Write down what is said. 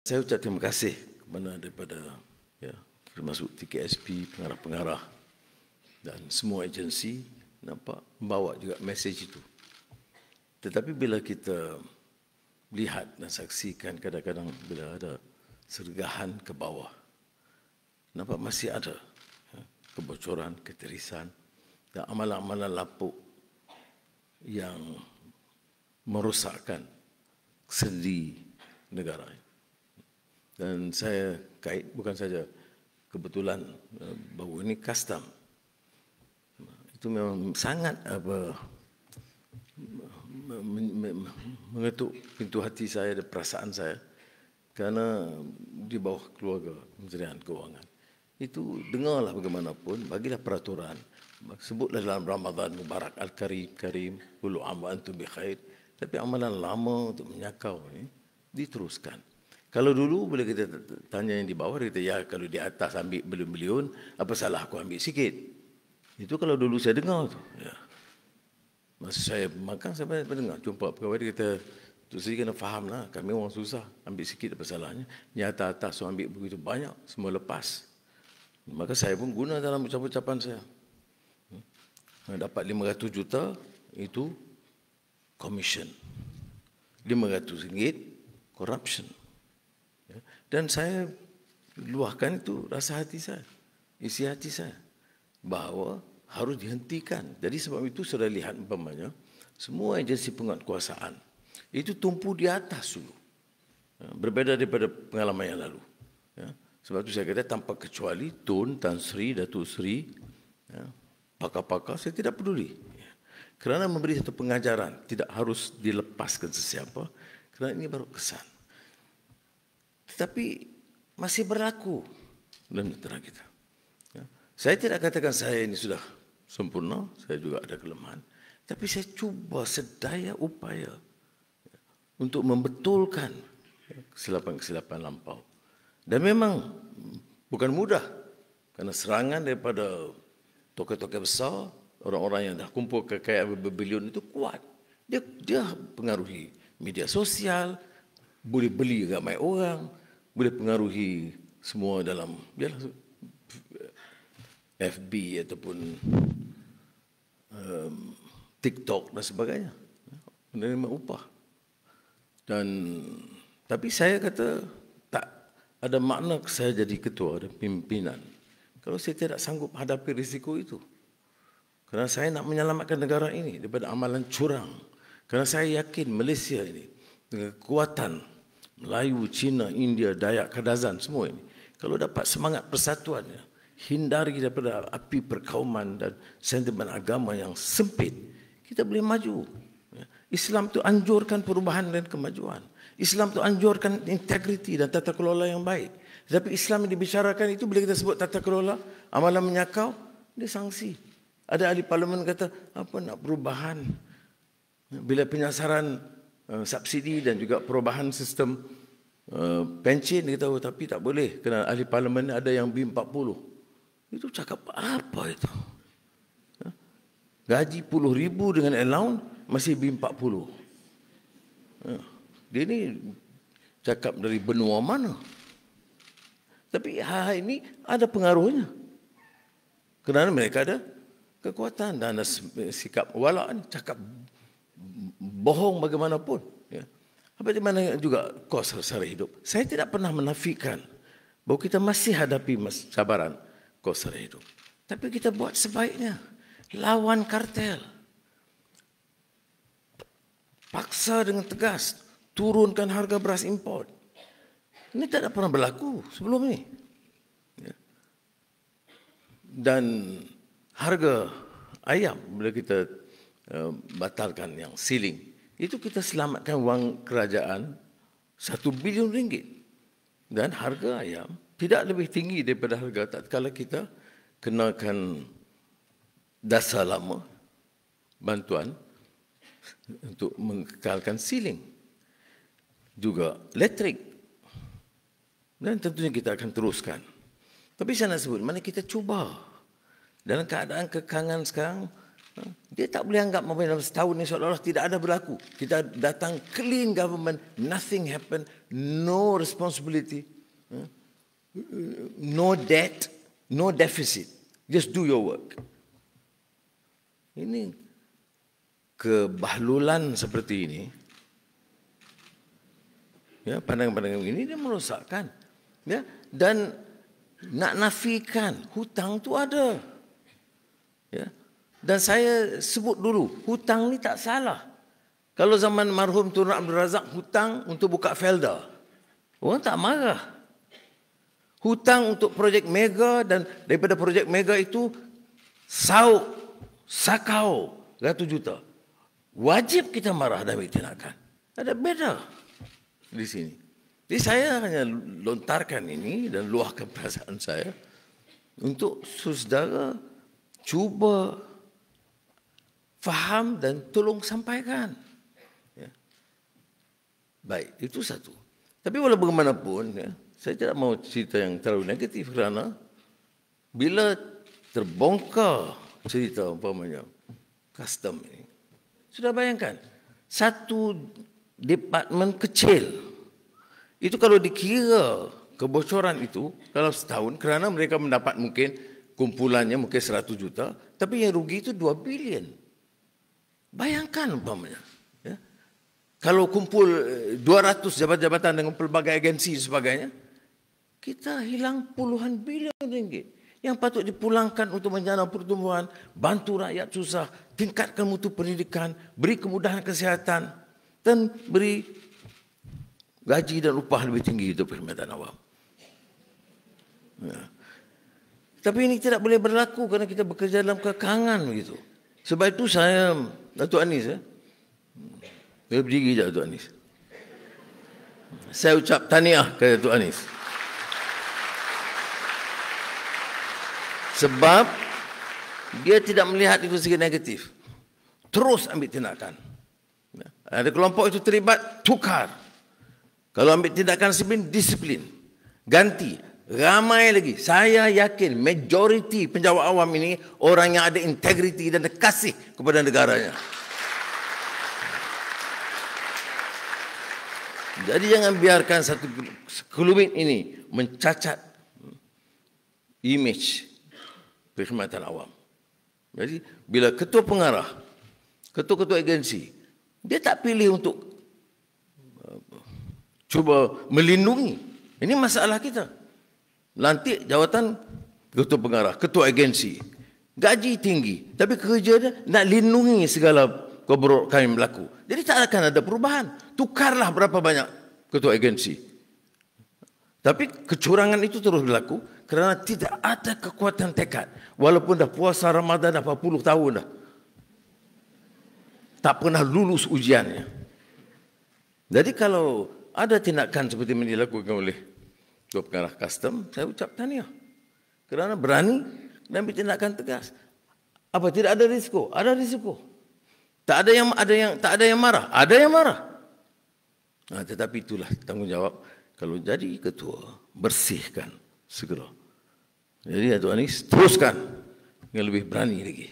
Saya ucap terima kasih kepada daripada termasuk TKSP, pengarah-pengarah dan semua agensi nampak membawa juga mesej itu. Tetapi bila kita lihat dan saksikan kadang-kadang bila ada sergahan ke bawah, nampak masih ada kebocoran, ketirisan dan amalan-amalan lapuk yang merosakkan sendi negara. Dan saya kait bukan saja kebetulan bahawa ini custom. Itu memang sangat mengetuk pintu hati saya dan perasaan saya kerana di bawah keluarga Kementerian Keuangan. Itu dengarlah bagaimanapun, bagilah peraturan. Sebutlah dalam Ramadan Mubarak Al-Karim, Karim, Kullu am wa antum bi khair. Tapi amalan lama untuk menyakau ini diteruskan. Kalau dulu bila kita tanya yang di bawah, dia kata, ya kalau di atas ambil bilion-bilion, apa salah aku ambil sikit? Itu kalau dulu saya dengar tu. Ya. Masa saya makan, saya dengar, jumpa pegawai, dia kata, tu saya kena faham lah, kami orang susah, ambil sikit apa salahnya. Nyata atas so ambil begitu banyak, semua lepas. Maka saya pun guna dalam ucapan-ucapan saya. Dapat 500 juta, itu commission. 500 ringgit, corruption. Dan saya luahkan itu rasa hati saya, isi hati saya, bahawa harus dihentikan. Jadi sebab itu sudah lihat umpamanya, semua agensi penguatkuasaan itu tumpu di atas dulu. Berbeza daripada pengalaman yang lalu. Sebab itu saya kata tanpa kecuali Tun, Tan Sri, Datuk Sri, pakar-pakar, saya tidak peduli. Kerana memberi satu pengajaran, tidak harus dilepaskan sesiapa, kerana ini baru kesan. Tetapi masih berlaku dalam negara kita. Saya tidak katakan saya ini sudah sempurna, saya juga ada kelemahan. Tapi saya cuba sedaya upaya untuk membetulkan kesilapan-kesilapan lampau. Dan memang bukan mudah, kerana serangan daripada tokoh-tokoh besar, orang-orang yang dah kumpul kekayaan berbilion itu kuat. Dia pengaruhi media sosial, boleh beli ramai orang, boleh pengaruhi semua dalam FB ataupun TikTok dan sebagainya. Menerima upah. Tapi saya kata tak ada makna saya jadi ketua dan pimpinan kalau saya tidak sanggup hadapi risiko itu. Kerana saya nak menyelamatkan negara ini daripada amalan curang. Kerana saya yakin Malaysia ini dengan kekuatan Melayu, Cina, India, Dayak, Kadazan, semua ini. Kalau dapat semangat persatuannya, hindari daripada api perkauman dan sentimen agama yang sempit, kita boleh maju. Islam itu anjurkan perubahan dan kemajuan. Islam itu anjurkan integriti dan tata kelola yang baik. Tetapi Islam yang dibicarakan itu, bila kita sebut tata kelola, amalan menyakau, dia sanksi. Ada ahli parlimen kata, apa nak perubahan? Bila penyasaran subsidi dan juga perubahan sistem pencen, dia tahu, tapi tak boleh kerana ahli parlimen ada yang B40. Itu cakap apa itu? Gaji puluh ribu dengan allowance masih B40. Dia ni cakap dari benua mana? Tapi hal ini ada pengaruhnya. Kerana mereka ada kekuatan dan ada sikap walak ni, cakap bohong bagaimanapun. Ya. Bagaimana juga kos sara hidup. Saya tidak pernah menafikan bahawa kita masih hadapi cabaran kos sara hidup. Tapi kita buat sebaiknya. Lawan kartel. Paksa dengan tegas. Turunkan harga beras import. Ini tidak pernah berlaku sebelum ini. Ya. Dan harga ayam bila kita batalkan yang ceiling, itu kita selamatkan wang kerajaan 1 bilion ringgit. Dan harga ayam tidak lebih tinggi daripada harga tatkala kita kenakan dasar lama bantuan untuk mengekalkan ceiling. Juga elektrik. Dan tentunya kita akan teruskan. Tapi saya nak sebut, mana kita cuba. Dalam keadaan kekangan sekarang, Dia tak boleh anggap dalam setahun ni seolah-olah tidak ada berlaku. Kita datang clean government, nothing happen, no responsibility, no debt, no deficit. Just do your work. Ini kebahlulan seperti ini, ya, pandangan-pandangan ini dia merosakkan, ya, dan nak nafikan hutang tu ada, ya. Dan saya sebut dulu, hutang ni tak salah. Kalau zaman marhum Tun Abdul Razak hutang untuk buka Felda, orang tak marah. Hutang untuk projek mega, dan daripada projek mega itu sakau ratus juta. Wajib kita marah dan tindakan. Ada beda di sini. Jadi saya hanya lontarkan ini dan luahkan perasaan saya untuk saudara cuba faham dan tolong sampaikan. Ya. Baik, itu satu. Tapi walau bagaimanapun, ya, saya tidak mau cerita yang terlalu negatif kerana bila terbongkar cerita umpamanya custom ini, sudah bayangkan satu departmen kecil itu kalau dikira kebocoran itu dalam setahun, kerana mereka mendapat mungkin kumpulannya mungkin 100 juta, tapi yang rugi itu 2 bilion. Bayangkan umpamanya, ya, kalau kumpul 200 jabatan-jabatan dengan pelbagai agensi dan sebagainya, kita hilang puluhan bilion ringgit yang patut dipulangkan untuk menjana pertumbuhan, bantu rakyat susah, tingkatkan mutu pendidikan, beri kemudahan kesihatan, dan beri gaji dan upah lebih tinggi untuk perkhidmatan awam. Ya. Tapi ini tidak boleh berlaku kerana kita bekerja dalam kekangan begitu. Sebab itu saya, Datuk Anis, dia berdiri je Datuk Anis. Saya ucap tahniah kepada Datuk Anis. Sebab dia tidak melihat itu segi negatif. Terus ambil tindakan. Ada kelompok itu terlibat, tukar. Kalau ambil tindakan disiplin. Ganti. Ramai lagi. Saya yakin majoriti penjawat awam ini orang yang ada integriti dan kasih kepada negaranya. Jadi jangan biarkan satu sekelumit ini mencacat image perkhidmatan awam. Jadi bila ketua pengarah, ketua-ketua agensi, dia tak pilih untuk cuba melindungi. Ini masalah kita. Lantik jawatan ketua pengarah, ketua agensi, gaji tinggi, tapi kerja dia nak lindungi segala keburukan yang berlaku. Jadi tak akan ada perubahan. Tukarlah berapa banyak ketua agensi. Tapi kecurangan itu terus berlaku kerana tidak ada kekuatan tekad. Walaupun dah puasa Ramadan dah 40 tahun dah, tak pernah lulus ujiannya. Jadi kalau ada tindakan seperti yang dilakukan oleh Ketua Pengarah Custom, saya ucap tahniah. Kerana berani dan ambil tindakan tegas. Apa tidak ada risiko? Ada risiko. Tak ada yang marah. Ada yang marah. Nah, tetapi itulah tanggungjawab kalau jadi ketua, bersihkan segera. Jadi Datuk Anis teruskan dengan lebih berani lagi.